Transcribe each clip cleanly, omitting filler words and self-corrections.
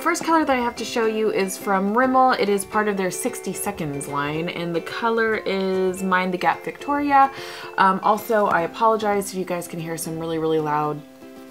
first color that I have to show you is from Rimmel. It is part of their 60 Seconds line, and the color is Mind the Gap Victoria. Also, I apologize if you guys can hear some really, really loud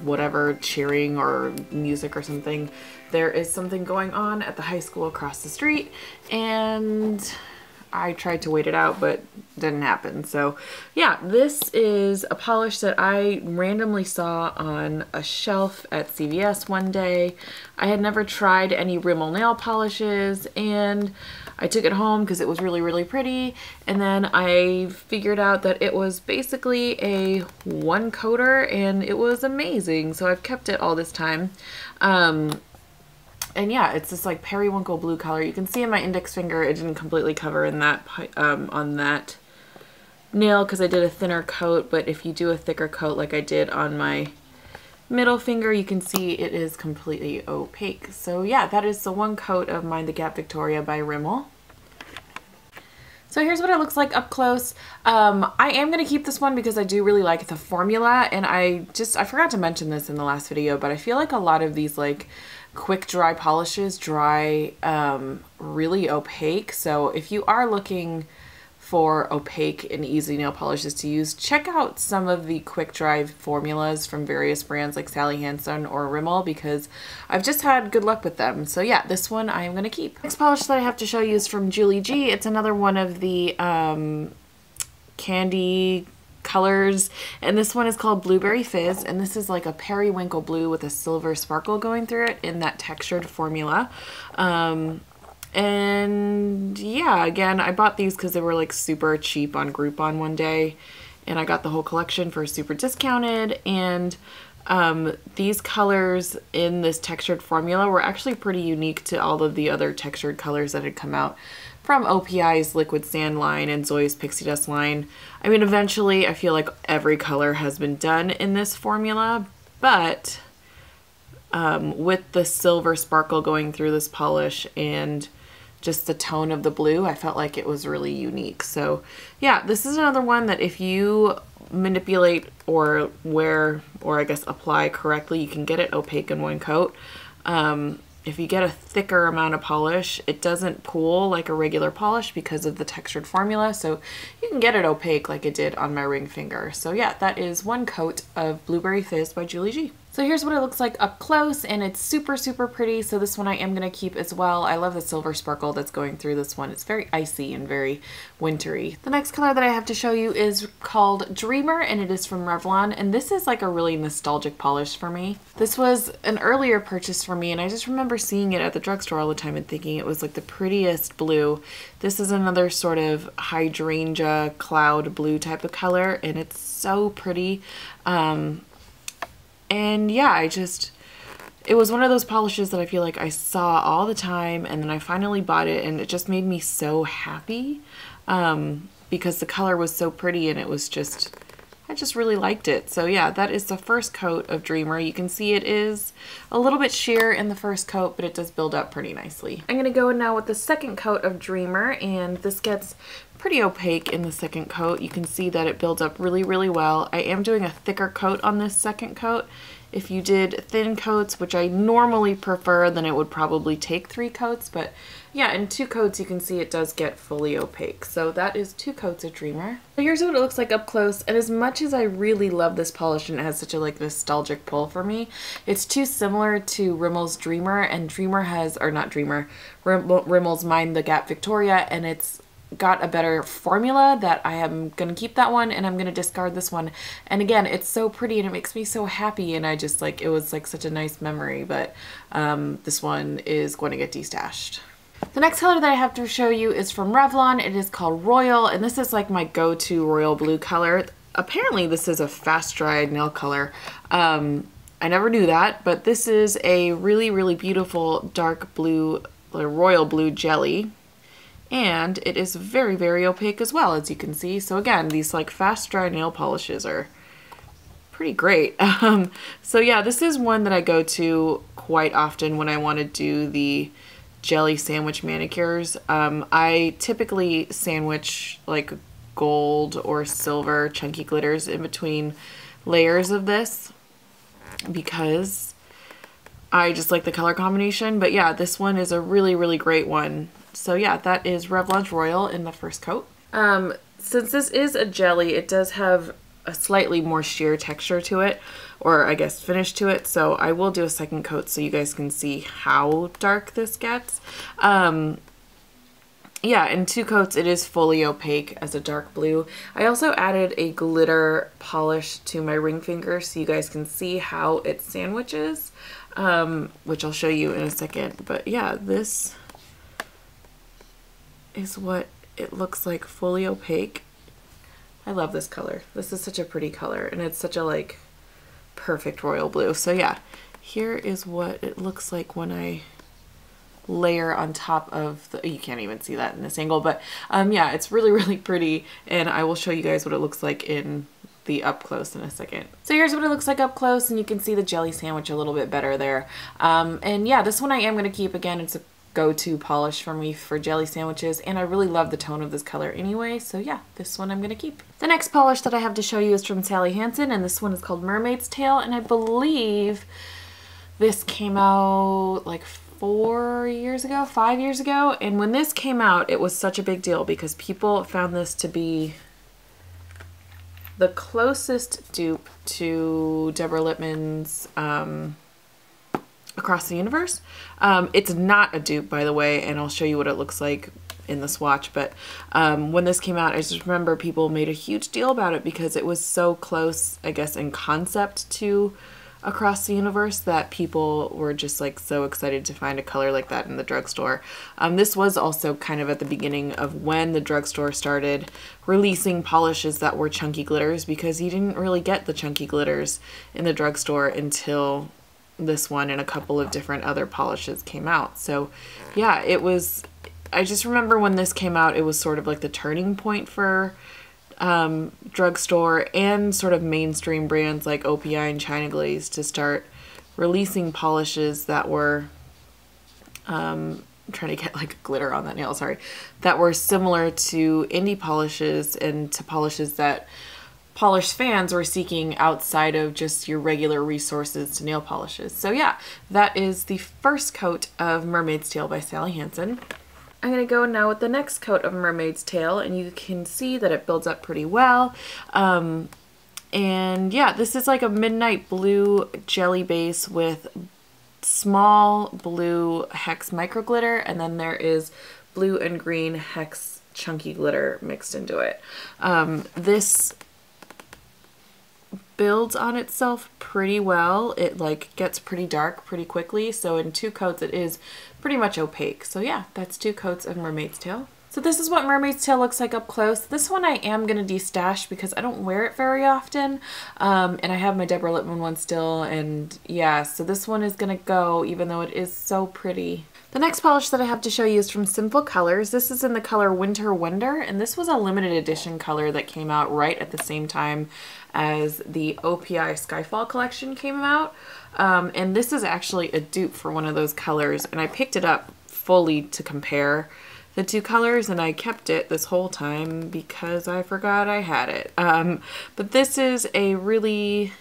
whatever cheering or music or something. There is something going on at the high school across the street, and I tried to wait it out, but didn't happen. So yeah, this is a polish that I randomly saw on a shelf at CVS one day. I had never tried any Rimmel nail polishes, and I took it home because it was really, really pretty. And then I figured out that it was basically a one coater, and it was amazing. So I've kept it all this time. And yeah, it's this like periwinkle blue color. You can see in my index finger, it didn't completely cover in that on that nail because I did a thinner coat. But if you do a thicker coat like I did on my middle finger, you can see it is completely opaque. So yeah, that is the one coat of Mind the Gap Victoria by Rimmel. So here's what it looks like up close. I am going to keep this one because I do really like the formula, and I forgot to mention this in the last video, but I feel like a lot of these like quick dry polishes dry really opaque. So if you are looking for opaque and easy nail polishes to use, check out some of the quick dry formulas from various brands like Sally Hansen or Rimmel, because I've just had good luck with them. So yeah, this one I am going to keep. Next polish that I have to show you is from Julie G. It's another one of the candy colors, and this one is called Blueberry Fizz, and this is like a periwinkle blue with a silver sparkle going through it in that textured formula. And yeah, again, I bought these because they were like super cheap on Groupon one day, and I got the whole collection for super discounted. And these colors in this textured formula were actually pretty unique to all of the other textured colors that had come out from OPI's Liquid Sand line and Zoe's Pixie Dust line. I mean, eventually I feel like every color has been done in this formula, but with the silver sparkle going through this polish and just the tone of the blue, I felt like it was really unique. So yeah, this is another one that if you manipulate or wear, or I guess apply correctly, you can get it opaque in one coat. If you get a thicker amount of polish, it doesn't pool like a regular polish because of the textured formula, so you can get it opaque like it did on my ring finger. So yeah, that is one coat of Blueberry Fizz by Julie G. So here's what it looks like up close, and it's super, super pretty. So this one I am going to keep as well. I love the silver sparkle that's going through this one. It's very icy and very wintry. The next color that I have to show you is called Dreamer, and it is from Revlon, and this is like a really nostalgic polish for me. This was an earlier purchase for me, and I just remember seeing it at the drugstore all the time and thinking it was like the prettiest blue. This is another sort of hydrangea cloud blue type of color, and it's so pretty. And yeah, it was one of those polishes that I feel like I saw all the time, and then I finally bought it, and it just made me so happy because the color was so pretty, and it was just, I just really liked it. So yeah, that is the first coat of Dreamer. You can see it is a little bit sheer in the first coat, but it does build up pretty nicely. I'm going to go now with the second coat of Dreamer, and this gets pretty opaque in the second coat. You can see that it builds up really, really well. I am doing a thicker coat on this second coat. If you did thin coats, which I normally prefer, then it would probably take 3 coats, but yeah, in 2 coats you can see it does get fully opaque. So that is 2 coats of Dreamer. So here's what it looks like up close, and as much as I really love this polish and it has such a like nostalgic pull for me, it's too similar to Rimmel's Dreamer, and Dreamer has, or not Dreamer, Rimmel's Mind the Gap Victoria, and it's got a better formula that I am gonna keep that one, and I'm gonna discard this one. And again, it's so pretty and it makes me so happy, and I just like, it was like such a nice memory, but this one is going to get destashed. The next color that I have to show you is from Revlon. It is called Royal, and this is like my go-to royal blue color. Apparently this is a fast dried nail color. I never knew that, but this is a really, really beautiful dark blue, royal blue jelly. And it is very, very opaque as well, as you can see. So again, these like fast dry nail polishes are pretty great. So yeah, this is one that I go to quite often when I want to do the jelly sandwich manicures. I typically sandwich like gold or silver chunky glitters in between layers of this because I just like the color combination. But yeah, this one is a really, really great one. So yeah, that is Revlon Royal in the first coat. Since this is a jelly, it does have a slightly more sheer texture to it, or I guess finish to it. So I will do a second coat so you guys can see how dark this gets. Yeah, in 2 coats it is fully opaque as a dark blue. I also added a glitter polish to my ring finger so you guys can see how it sandwiches, which I'll show you in a second. But yeah, this is what it looks like fully opaque. I love this color. This is such a pretty color, and it's such a like perfect royal blue. So yeah, here is what it looks like when I layer on top of the, you can't even see that in this angle, but yeah, it's really, really pretty, and I will show you guys what it looks like in the up close in a second. So here's what it looks like up close, and you can see the jelly sandwich a little bit better there. And yeah, this one I am going to keep. Again, it's a go-to polish for me for jelly sandwiches, and I really love the tone of this color anyway, so yeah, this one I'm going to keep. The next polish that I have to show you is from Sally Hansen, and this one is called Mermaid's Tail, and I believe this came out like 5 years ago, and when this came out it was such a big deal because people found this to be the closest dupe to Deborah Lippmann's Across the Universe. It's not a dupe, by the way, and I'll show you what it looks like in the swatch, but when this came out I just remember people made a huge deal about it because it was so close, I guess, in concept to Across the Universe that people were just like so excited to find a color like that in the drugstore. This was also kind of at the beginning of when the drugstore started releasing polishes that were chunky glitters, because you didn't really get the chunky glitters in the drugstore until this one and a couple of different other polishes came out. So yeah, it was, I just remember when this came out it was sort of like the turning point for drugstore and sort of mainstream brands like OPI and China Glaze to start releasing polishes that were I'm trying to get like glitter on that nail, sorry, that were similar to indie polishes and to polishes that polish fans were seeking outside of just your regular resources to nail polishes. So yeah, that is the first coat of Mermaid's Tail by Sally Hansen. I'm going to go now with the next coat of Mermaid's Tail, and you can see that it builds up pretty well. And yeah, this is like a midnight blue jelly base with small blue hex micro glitter, and then there is blue and green hex chunky glitter mixed into it. This builds on itself pretty well. It like gets pretty dark pretty quickly, so in 2 coats it is pretty much opaque. So yeah, that's 2 coats of Mermaid's Tail. So this is what Mermaid's Tail looks like up close. This one I am going to destash because I don't wear it very often, and I have my Deborah Lippmann one still, and yeah, so this one is going to go even though it is so pretty. The next polish that I have to show you is from Sinful Colors. This is in the color Winter Wonder, and this was a limited edition color that came out right at the same time as the OPI Skyfall collection came out. And this is actually a dupe for one of those colors, and I picked it up fully to compare the 2 colors, and I kept it this whole time because I forgot I had it. But this is a really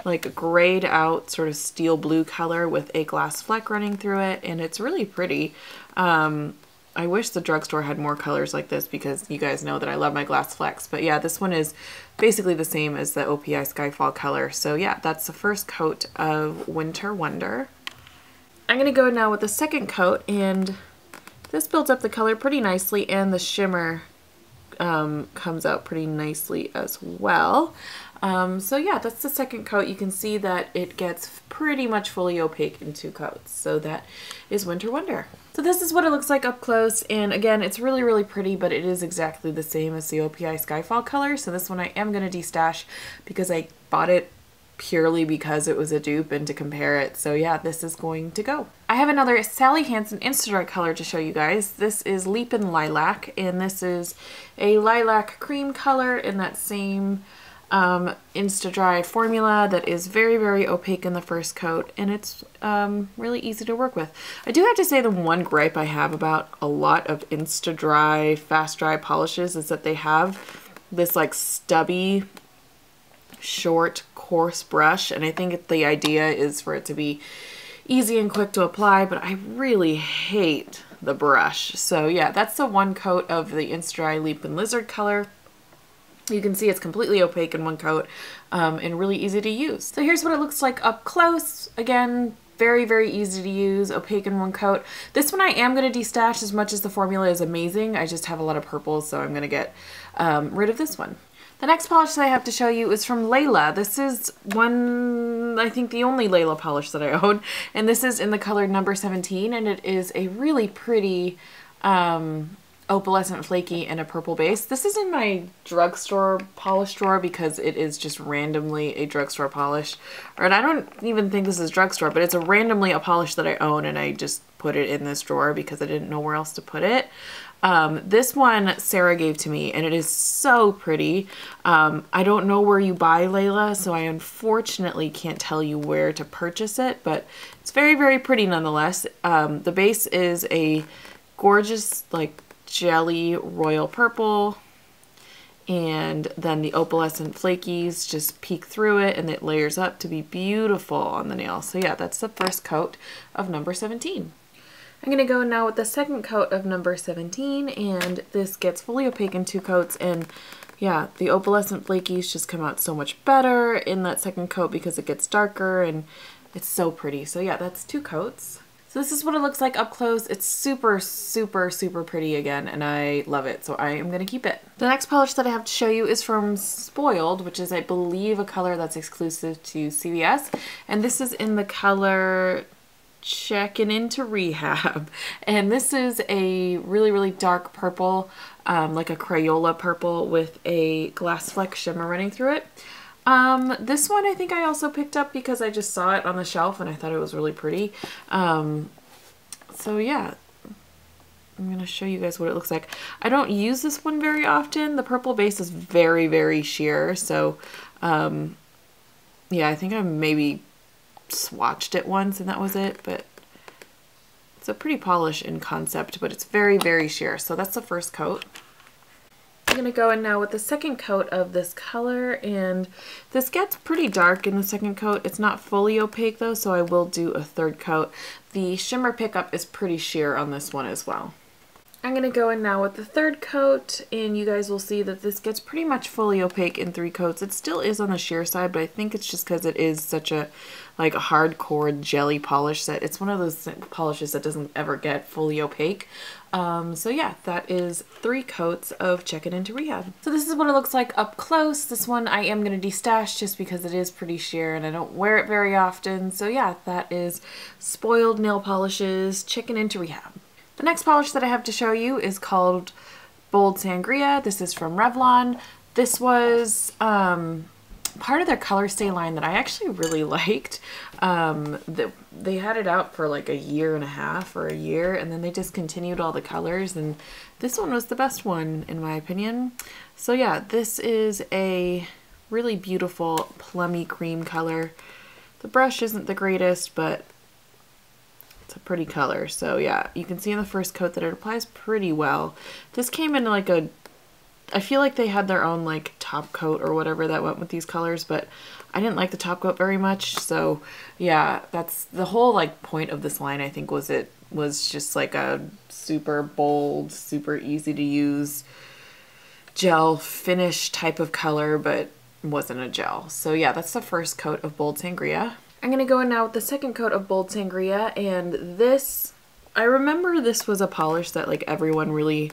like grayed out sort of steel blue color with a glass fleck running through it, and it's really pretty. I wish the drugstore had more colors like this because you guys know that I love my glass flecks, but yeah, this one is basically the same as the OPI Skyfall color. So yeah, that's the first coat of Winter Wonder. I'm going to go now with the second coat, and this builds up the color pretty nicely, and the shimmer comes out pretty nicely as well. So yeah, that's the second coat. You can see that it gets pretty much fully opaque in 2 coats. So that is Winter Wonder. So this is what it looks like up close, and again, it's really, really pretty, but it is exactly the same as the OPI Skyfall color. So this one I am going to destash because I bought it purely because it was a dupe and to compare it. So yeah, this is going to go. I have another Sally Hansen Insta-Dry color to show you guys. This is Leapin Lilac, and this is a lilac cream color in that same Insta-Dry formula that is very, very opaque in the first coat, and it's really easy to work with. I do have to say the one gripe I have about a lot of Insta-Dry, fast dry polishes is that they have this like stubby short, coarse brush, and I think the idea is for it to be easy and quick to apply, but I really hate the brush. So yeah, that's the one coat of the Insta-Dry Leapin Lizard color. You can see it's completely opaque in one coat and really easy to use. So here's what it looks like up close. Again, very, very easy to use, opaque in one coat. This one I am going to destash as much as the formula is amazing. I just have a lot of purples, so I'm going to get rid of this one. The next polish that I have to show you is from Layla. This is one, I think the only Layla polish that I own, and this is in the color number 17, and it is a really pretty opalescent flaky in a purple base. This is in my drugstore polish drawer because it is just randomly a drugstore polish. And I don't even think this is drugstore, but it's randomly a polish that I own, and I just put it in this drawer because I didn't know where else to put it. This one Sarah gave to me, and it is so pretty. I don't know where you buy Layla, so I unfortunately can't tell you where to purchase it, but it's very, very pretty nonetheless. The base is a gorgeous, like, jelly royal purple, and then the opalescent flakies just peek through it, and it layers up to be beautiful on the nail. So yeah, that's the first coat of number 17. I'm going to go now with the second coat of number 17, and this gets fully opaque in 2 coats, and yeah, the opalescent flakies just come out so much better in that second coat because it gets darker, and it's so pretty. So yeah, that's 2 coats. So this is what it looks like up close. It's super, super, super pretty again, and I love it, so I am going to keep it. The next polish that I have to show you is from Spoiled, which is, I believe, a color that's exclusive to CVS, and this is in the color Checkin into Rehab, and this is a really, really dark purple, like a Crayola purple with a glass fleck shimmer running through it. This one I think I also picked up because I just saw it on the shelf and I thought it was really pretty. So yeah, I'm going to show you guys what it looks like. I don't use this one very often. The purple base is very, very sheer. So, yeah, I think I maybe swatched it once and that was it, but it's a pretty polish in concept, but it's very, very sheer. So that's the first coat. I'm going to go in now with the second coat of this color, and this gets pretty dark in the second coat. It's not fully opaque though, so I will do a third coat. The shimmer pickup is pretty sheer on this one as well. I'm going to go in now with the third coat, and you guys will see that this gets pretty much fully opaque in 3 coats. It still is on the sheer side, but I think it's just because it is such a like a hardcore jelly polish that it's one of those polishes that doesn't ever get fully opaque. So yeah, that is 3 coats of Checkin into Rehab. So this is what it looks like up close. This one I am going to destash just because it is pretty sheer and I don't wear it very often. So yeah, that is Spoiled Nail Polishes Checkin into Rehab. The next polish that I have to show you is called Bold Sangria. This is from Revlon. This was part of their Color Stay line that I actually really liked. They had it out for like a year and a half or a year, and then they discontinued all the colors, and this one was the best one in my opinion. So yeah, this is a really beautiful plummy cream color. The brush isn't the greatest, but it's a pretty color. So yeah, you can see in the first coat that it applies pretty well. This came in like a, I feel like they had their own like top coat or whatever that went with these colors, but I didn't like the top coat very much. So yeah, that's the whole like point of this line, I think, was it was just like a super bold, super easy to use gel finish type of color, but wasn't a gel. So yeah, that's the first coat of Bold Sangria. I'm going to go in now with the second coat of Bold Sangria, and this, I remember this was a polish that like everyone really,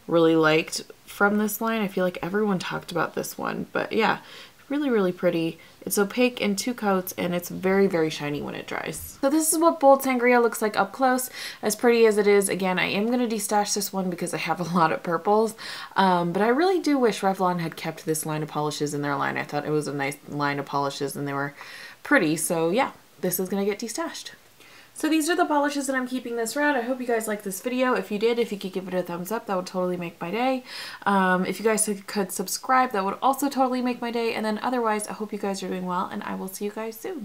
really liked from this line. I feel like everyone talked about this one, but yeah, really, really pretty. It's opaque in 2 coats, and it's very, very shiny when it dries. So this is what Bold Sangria looks like up close. As pretty as it is, again, I am going to destash this one because I have a lot of purples, but I really do wish Revlon had kept this line of polishes in their line. I thought it was a nice line of polishes and they were pretty, so yeah, this is going to get destashed. So these are the polishes that I'm keeping this round. I hope you guys liked this video. If you did, if you could give it a thumbs up, that would totally make my day. If you guys could subscribe, that would also totally make my day. And then otherwise, I hope you guys are doing well, and I will see you guys soon.